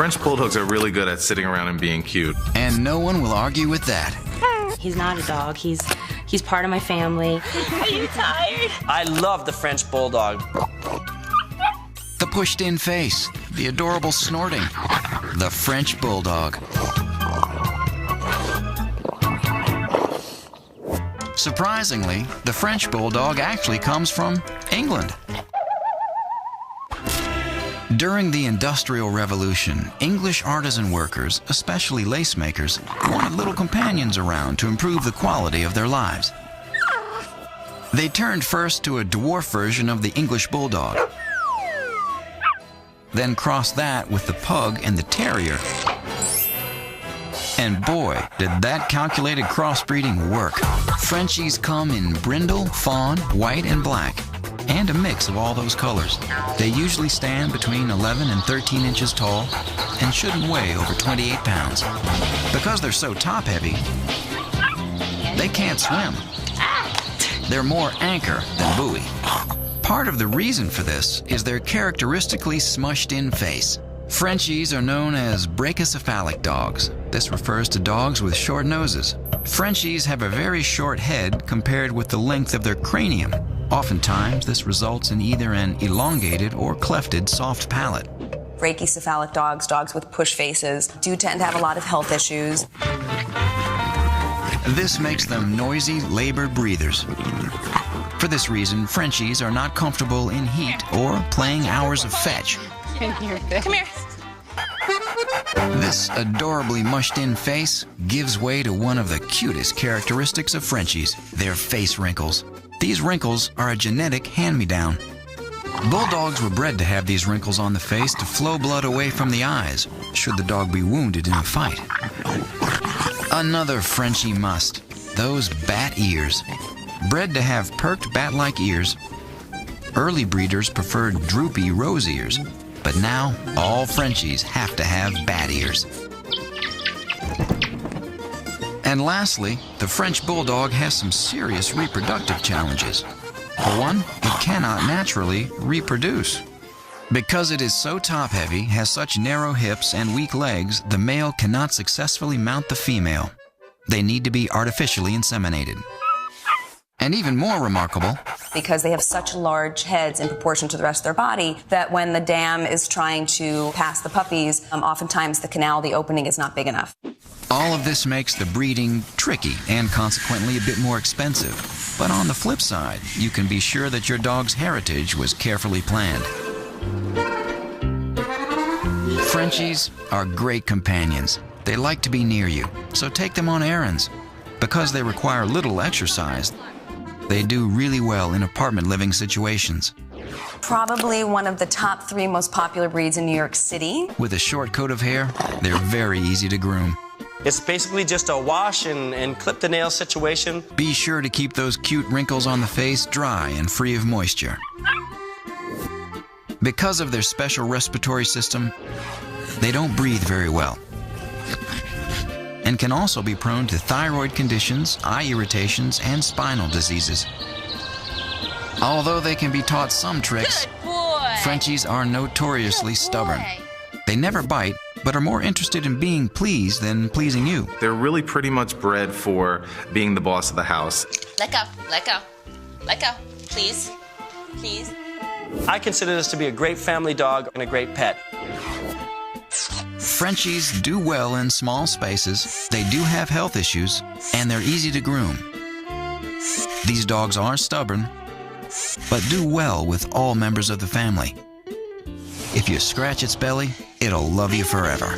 French Bulldogs are really good at sitting around and being cute. And no one will argue with that. He's not a dog. He's part of my family. Are you tired? I love the French Bulldog. The pushed-in face, the adorable snorting, the French Bulldog. Surprisingly, the French Bulldog actually comes from England. During the Industrial Revolution, English artisan workers, especially lace makers, wanted little companions around to improve the quality of their lives. They turned first to a dwarf version of the English Bulldog, then crossed that with the Pug and the Terrier. And boy, did that calculated crossbreeding work. Frenchies come in brindle, fawn, white, and black, and a mix of all those colors. They usually stand between 11 and 13 inches tall and shouldn't weigh over 28 pounds. Because they're so top-heavy, they can't swim. They're more anchor than buoy. Part of the reason for this is their characteristically smushed-in face. Frenchies are known as brachycephalic dogs. This refers to dogs with short noses. Frenchies have a very short head compared with the length of their cranium. Oftentimes, this results in either an elongated or clefted soft palate. Brachycephalic dogs, dogs with push faces, do tend to have a lot of health issues. This makes them noisy, labored breathers. For this reason, Frenchies are not comfortable in heat or playing hours of fetch. Come here. This adorably mushed-in face gives way to one of the cutest characteristics of Frenchies, their face wrinkles. These wrinkles are a genetic hand-me-down. Bulldogs were bred to have these wrinkles on the face to flow blood away from the eyes, should the dog be wounded in a fight. Another Frenchie must, those bat ears. Bred to have perked bat-like ears, early breeders preferred droopy rose ears, but now all Frenchies have to have bat ears. And lastly, the French Bulldog has some serious reproductive challenges. For one, it cannot naturally reproduce. Because it is so top-heavy, has such narrow hips and weak legs, the male cannot successfully mount the female. They need to be artificially inseminated. And even more remarkable, Because they have such large heads in proportion to the rest of their body, that when the dam is trying to pass the puppies, oftentimes the canal, the opening is not big enough. all of this makes the breeding tricky and consequently a bit more expensive. But on the flip side, you can be sure that your dog's heritage was carefully planned. Frenchies are great companions. They like to be near you, so take them on errands. Because they require little exercise, they do really well in apartment living situations. Probably one of the top 3 most popular breeds in New York City. With a short coat of hair, they're very easy to groom. It's basically just a wash and clip the nail situation. Be sure to keep those cute wrinkles on the face dry and free of moisture. Because of their special respiratory system, they don't breathe very well, and can also be prone to thyroid conditions, eye irritations, and spinal diseases. Although they can be taught some tricks, Frenchies are notoriously stubborn. They never bite, but are more interested in being pleased than pleasing you. They're really pretty much bred for being the boss of the house. Let go, let go, let go. Please, please. I consider this to be a great family dog and a great pet. Frenchies do well in small spaces, they do have health issues, and they're easy to groom. These dogs are stubborn, but do well with all members of the family. If you scratch its belly, it'll love you forever.